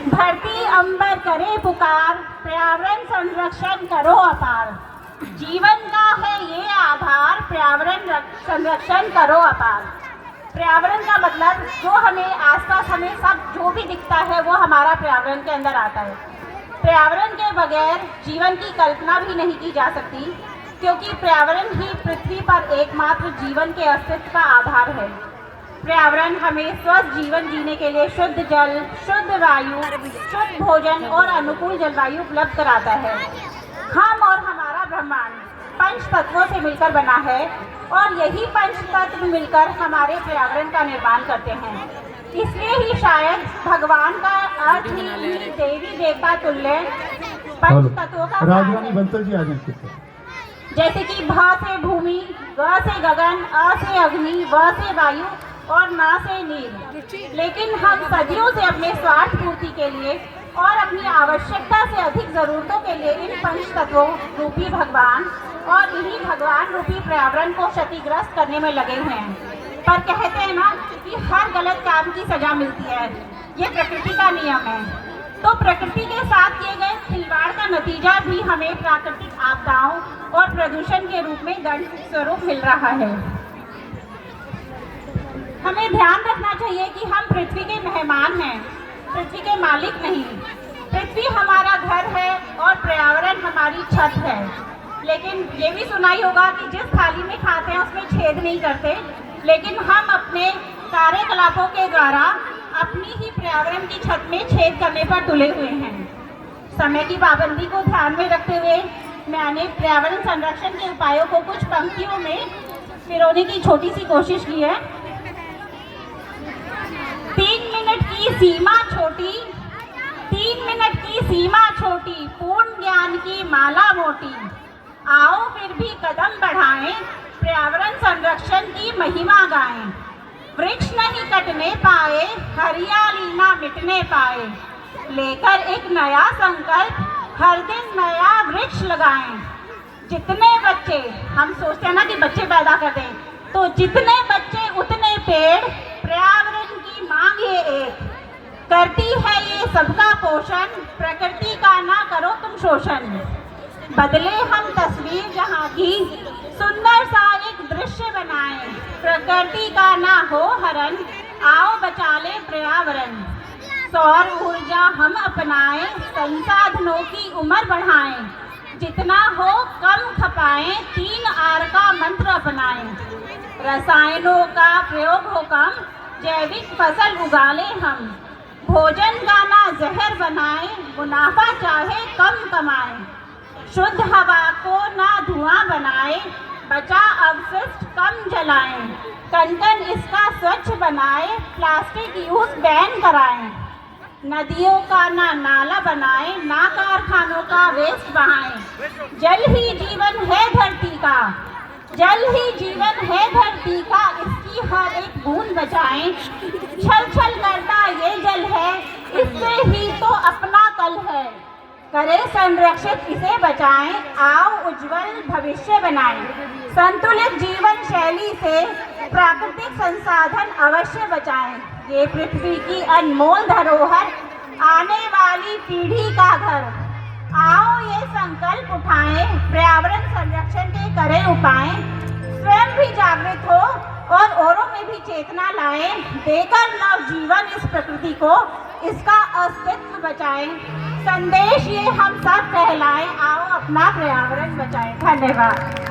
धरती अंबर करे पुकार, पर्यावरण संरक्षण करो अपार। जीवन का है ये आधार, पर्यावरण संरक्षण करो अपार। पर्यावरण का मतलब जो हमें आसपास हमें सब जो भी दिखता है वो हमारा पर्यावरण के अंदर आता है। पर्यावरण के बगैर जीवन की कल्पना भी नहीं की जा सकती, क्योंकि पर्यावरण ही पृथ्वी पर एकमात्र जीवन के अस्तित्व का आधार है। पर्यावरण हमें स्वस्थ जीवन जीने के लिए शुद्ध जल, शुद्ध वायु, शुद्ध भोजन और अनुकूल जलवायु उपलब्ध कराता है। हम और हमारा ब्रह्मांड पंच तत्वों से मिलकर बना है और यही पंच तत्व मिलकर हमारे पर्यावरण का निर्माण करते हैं। इसलिए ही शायद भगवान का अर्थ ही देवी देवता तुल्य पंच तत्वों का राजवानी बंसल जी आ जाए। जैसे कि भ से भूमि, ग से गगन, अ से अग्नि, व से वायु और ना से नील। लेकिन हम सदियों से अपने स्वार्थ पूर्ति के लिए और अपनी आवश्यकता से अधिक जरूरतों के लिए इन पंच तत्वों रूपी भगवान और इन्हीं भगवान रूपी पर्यावरण को क्षतिग्रस्त करने में लगे हुए हैं। पर कहते हैं ना कि हर गलत काम की सजा मिलती है, ये प्रकृति का नियम है। तो प्रकृति के साथ किए गए खिलवाड़ का नतीजा भी हमें प्राकृतिक आपदाओं और प्रदूषण के रूप में दंड स्वरूप मिल रहा है। हमें ध्यान रखना चाहिए कि हम पृथ्वी के मेहमान हैं, पृथ्वी के मालिक नहीं। पृथ्वी हमारा घर है और पर्यावरण हमारी छत है। लेकिन ये भी सुना ही होगा कि जिस थाली में खाते हैं उसमें छेद नहीं करते, लेकिन हम अपने कार्यकलापों के द्वारा अपनी ही पर्यावरण की छत में छेद करने पर तुले हुए हैं। समय की पाबंदी को ध्यान में रखते हुए मैंने पर्यावरण संरक्षण के उपायों को कुछ पंक्तियों में पिरोने की छोटी सी कोशिश की है। 3 मिनट की सीमा छोटी, 3 मिनट की सीमा छोटी, पूर्ण ज्ञान की माला मोटी। आओ फिर भी कदम बढ़ाएं, पर्यावरण संरक्षण की महिमा गाएं। वृक्ष नहीं कटने पाए, हरियाली ना मिटने पाए। लेकर एक नया संकल्प, हर दिन नया वृक्ष लगाएं। जितने बच्चे, हम सोचते हैं ना कि बच्चे पैदा कर दें, तो जितने बच्चे उतने पेड़, पर्यावरण की मांग ये एक। करती है ये सबका पोषण, प्रकृति का ना करो तुम शोषण। बदले हम तस्वीर जहाँ की, सुंदर सा एक दृश्य बनाएं। प्रकृति का ना हो हरण, आओ बचा ले पर्यावरण। सौर ऊर्जा हम अपनाएं, संसाधनों की उम्र बढ़ाएं। जितना हो कम खपाएं, 3R का मंत्र अपनाएं। रसायनों का प्रयोग हो कम, जैविक फसल उगा लें हम। भोजन का ना जहर बनाएं, मुनाफा चाहे कम कमाएं। शुद्ध हवा को ना धुआं बनाएं, बचा अवशिष्ट कम जलाएं। कण कण इसका स्वच्छ बनाएं, प्लास्टिक यूज बैन कराएं। नदियों का ना नाला बनाएं, ना कारखानों का वेस्ट बहाएं। जल ही जीवन है धरती का, जल ही जीवन है धरती का, इसकी हर एक बूंद बचाएं। छल छल करता ये जल है, इससे ही तो अपना कल है। करें संरक्षित इसे बचाएं, आओ उज्जवल भविष्य बनाएं। संतुलित जीवन शैली से प्राकृतिक संसाधन अवश्य बचाएं। ये पृथ्वी की अनमोल धरोहर, आने वाली पीढ़ी का घर। आओ ये संकल्प उठाएं, पर्यावरण संरक्षण के करें उपाय। स्वयं भी जागृत हो और औरों में भी चेतना लाएं। देकर नव जीवन इस प्रकृति को, इसका अस्तित्व बचाएं। संदेश ये हम सब कहलाएं, आओ अपना पर्यावरण बचाएं। धन्यवाद।